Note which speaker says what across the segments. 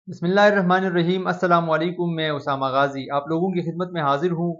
Speaker 1: बिस्मिल्लाहिर्रहमानिर्रहीम। अस्सलाम वालेकुम। मैं उसामा गाजी आप लोगों की खिदमत में हाजिर हूँ।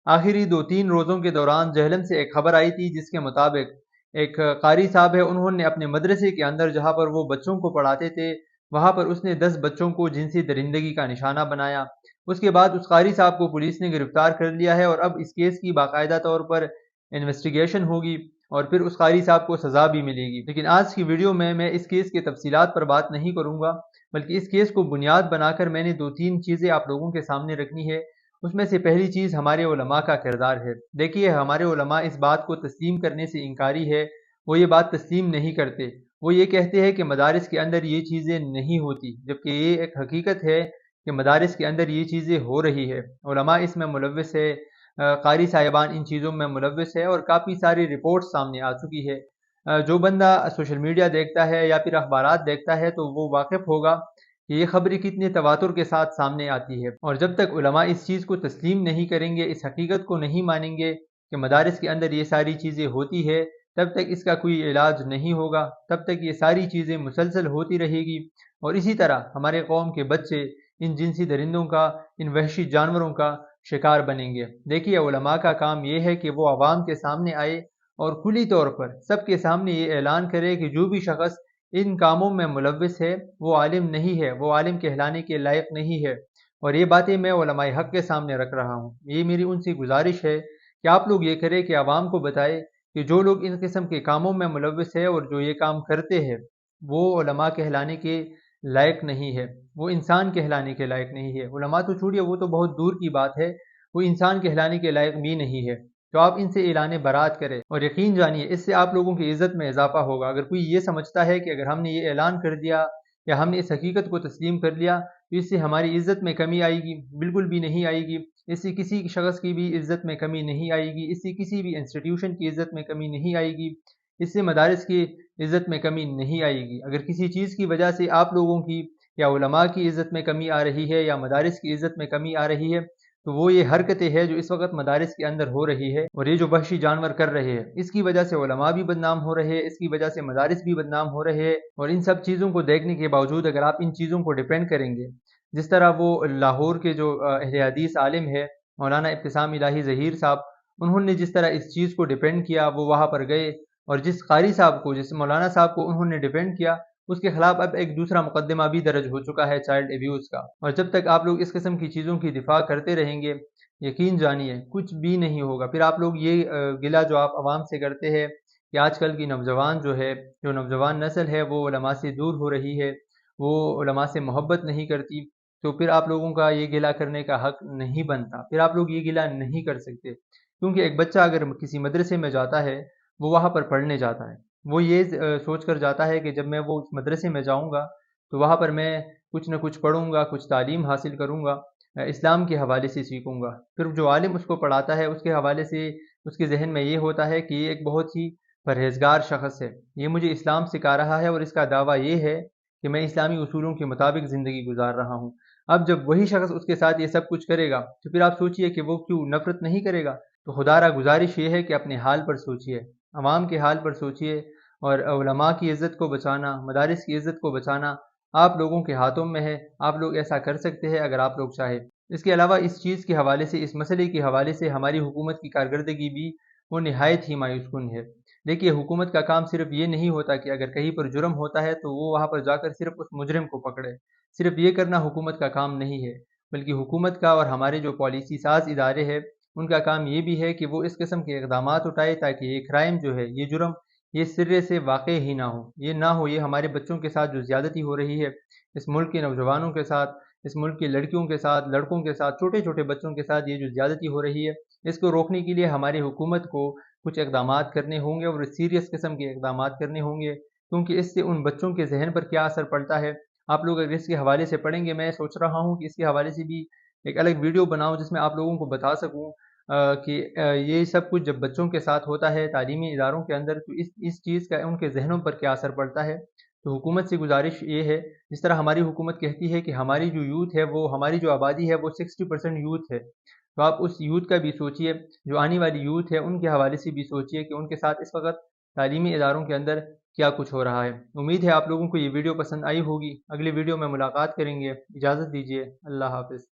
Speaker 1: आखिरी 2-3 रोज़ों के दौरान जहलम से एक खबर आई थी जिसके मुताबिक एक कारी साहब है, उन्होंने अपने मदरसे के अंदर जहाँ पर वो बच्चों को पढ़ाते थे वहाँ पर उसने 10 बच्चों को जिनसी दरिंदगी का निशाना बनाया। उसके बाद उस कारी साहब को पुलिस ने गिरफ्तार कर लिया है और अब इस केस की बाकायदा तौर पर इन्वेस्टिगेशन होगी और फिर उस कारी साहब को सज़ा भी मिलेगी। लेकिन आज की वीडियो में मैं इस केस की तफसीलात पर बात नहीं करूँगा, बल्कि इस केस को बुनियाद बनाकर मैंने 2-3 चीज़ें आप लोगों के सामने रखनी है। उसमें से पहली चीज़ हमारे उलमा का किरदार है। देखिए, हमारे उलमा इस बात को तस्लीम करने से इनकारी है, वो ये बात तस्लीम नहीं करते। वो ये कहते हैं कि मदारिस के अंदर ये चीज़ें नहीं होती, जबकि ये एक हकीकत है कि मदारिस के अंदर ये चीज़ें हो रही है। उलमा इसमें मुलव्वस है, कारी साहिबान इन चीज़ों में मुलव्वस है और काफ़ी सारी रिपोर्ट्स सामने आ चुकी है। जो बंदा सोशल मीडिया देखता है या फिर अखबारात देखता है तो वो वाकिफ़ होगा कि ये खबरें कितने तवातुर के साथ सामने आती है। और जब तक उलमा इस चीज़ को तस्लीम नहीं करेंगे, इस हकीकत को नहीं मानेंगे कि मदारिस के अंदर ये सारी चीज़ें होती है, तब तक इसका कोई इलाज नहीं होगा, तब तक ये सारी चीज़ें मुसलसल होती रहेगी। और इसी तरह हमारे कौम के बच्चे इन जिनसी दरिंदों का, इन वहशी जानवरों का शिकार बनेंगे। देखिए, उलमा का काम ये है कि वो आवाम के सामने आए और खुली तौर पर सबके सामने ये ऐलान करे कि जो भी शख्स इन कामों में मुलव्विस है वो आलिम नहीं है, वो आलिम कहलाने के लायक नहीं है। और ये बातें मैं उलमाए हक के सामने रख रहा हूँ। ये मेरी उनसे गुजारिश है कि आप लोग ये करें कि आवाम को बताए कि जो लोग इन किस्म के कामों में मुलव्विस है और जो ये काम करते हैं वो उलमा कहलाने के लायक नहीं है, वो इंसान कहलाने के लायक नहीं है। उलमा तो छोड़िए, वो तो बहुत दूर की बात है, वो इंसान कहलाने के लायक भी नहीं है। तो आप इनसे ऐलान बरात करें और यकीन जानिए इससे आप लोगों की इज़्ज़त में इजाफा होगा। अगर कोई ये समझता है कि अगर हमने ये ऐलान कर दिया या हमने इस हकीकत को तस्लीम कर लिया तो इससे हमारी इज़्ज़त में कमी आएगी, बिल्कुल भी नहीं आएगी। इससे किसी शख्स की भी इज़्ज़त में कमी नहीं आएगी, इससे किसी भी इंस्टीट्यूशन की इज़्ज़त में कमी नहीं आएगी, इससे मदारिस की इज़्ज़त में कमी नहीं आएगी। अगर किसी चीज़ की वजह से आप लोगों की या उलमा की इज़्ज़त में कमी आ रही है या मदारिस की इज़्ज़त में कमी आ रही है, तो वो ये हरकतें हैं जो इस वक्त मदारिस के अंदर हो रही है और ये जो वहशी जानवर कर रहे हैं, इसकी वजह से उलमा भी बदनाम हो रहे हैं, इसकी वजह से मदारिस भी बदनाम हो रहे हैं। और इन सब चीज़ों को देखने के बावजूद अगर आप इन चीज़ों को डिपेंड करेंगे, जिस तरह वो लाहौर के जो अहले हदीस आलिम है मौलाना इब्तिसाम इलाही ज़हीर साहब, उन्होंने जिस तरह इस चीज़ को डिपेंड किया, वो वहाँ पर गए और जिस कारी साहब को, जिस मौलाना साहब को उन्होंने डिपेंड किया, उसके खिलाफ अब एक दूसरा मुकदमा भी दर्ज हो चुका है चाइल्ड एब्यूज़ का। और जब तक आप लोग इस किस्म की चीज़ों की दिफा करते रहेंगे, यकीन जानिए कुछ भी नहीं होगा। फिर आप लोग ये गिला जो आप आवाम से करते हैं कि आजकल की नौजवान जो है, जो नौजवान नस्ल है वो उलमा से दूर हो रही है, वो उलमा से मोहब्बत नहीं करती, तो फिर आप लोगों का ये गिला करने का हक नहीं बनता। फिर आप लोग ये गिला नहीं कर सकते, क्योंकि एक बच्चा अगर किसी मदरसे में जाता है, वो वहाँ पर पढ़ने जाता है। वो ये सोच कर जाता है कि जब मैं वो उस मदरसे में जाऊँगा तो वहाँ पर मैं कुछ न कुछ पढ़ूँगा, कुछ तालीम हासिल करूँगा, इस्लाम के हवाले से सीखूँगा। फिर जो आलिम उसको पढ़ाता है उसके हवाले से उसके ज़हन में ये होता है कि ये एक बहुत ही परहेज़गार शख़्स है, ये मुझे इस्लाम सिखा रहा है और इसका दावा ये है कि मैं इस्लामी उसूलों के मुताबिक ज़िंदगी गुज़ार रहा हूँ। अब जब वही शख़्स उसके साथ ये सब कुछ करेगा तो फिर आप सोचिए कि वो क्यों नफ़रत नहीं करेगा। तो खुदारा गुज़ारिश ये है कि अपने हाल पर सोचिए, अवाम के हाल पर सोचिए और उलमा की इज़्ज़त को बचाना, मदारिस की इज़्ज़त को बचाना आप लोगों के हाथों में है। आप लोग ऐसा कर सकते हैं अगर आप लोग चाहें। इसके अलावा इस चीज़ के हवाले से, इस मसले के हवाले से हमारी हुकूमत की कारकर्दगी भी वो निहायत ही मायूस कुन है। देखिए, हुकूमत का काम सिर्फ़ ये नहीं होता कि अगर कहीं पर जुर्म होता है तो वो वहाँ पर जाकर सिर्फ़ उस मुजरिम को पकड़े। सिर्फ़ ये करना हुकूमत का काम नहीं है, बल्कि हुकूमत का और हमारे जो पॉलिसी साज़ इदारे हैं, उनका काम ये भी है कि वो इस किस्म के इक़दामात उठाए ताकि ये क्राइम जो है, ये जुर्म, ये सिरे से वाक़ई ही ना हो। ये ना हो, ये हमारे बच्चों के साथ जो ज़्यादती हो रही है, इस मुल्क के नौजवानों के साथ, इस मुल्क की लड़कियों के साथ, लड़कों के साथ, छोटे-छोटे बच्चों के साथ ये जो ज़्यादती हो रही है, इसको रोकने के लिए हमारी हुकूमत को कुछ इक़दामात करने होंगे और सीरियस किस्म के इक़दामात करने होंगे, क्योंकि इससे उन बच्चों के ज़हन पर क्या असर पड़ता है, आप लोग अगर इसके हवाले से पढ़ेंगे, मैं सोच रहा हूँ कि इसके हवाले से भी एक अलग वीडियो बनाऊँ जिसमें आप लोगों को बता सकूँ कि ये सब कुछ जब बच्चों के साथ होता है तालीमी इदारों के अंदर तो इस चीज़ का उनके ज़हनों पर क्या असर पड़ता है। तो हुकूमत से गुजारिश ये है, जिस तरह हमारी हुकूमत कहती है कि हमारी जो यूथ है, वो हमारी जो आबादी है वो 60% यूथ है, तो आप उस यूथ का भी सोचिए, जो आने वाली यूथ है उनके हवाले से भी सोचिए कि उनके साथ इस वक्त तालीमी इदारों के अंदर کیا کچھ ہو رہا ہے۔ امید ہے آپ لوگوں کو یہ ویڈیو پسند آئی ہوگی۔ اگلی ویڈیو میں ملاقات کریں گے، اجازت دیجیے، اللہ حافظ۔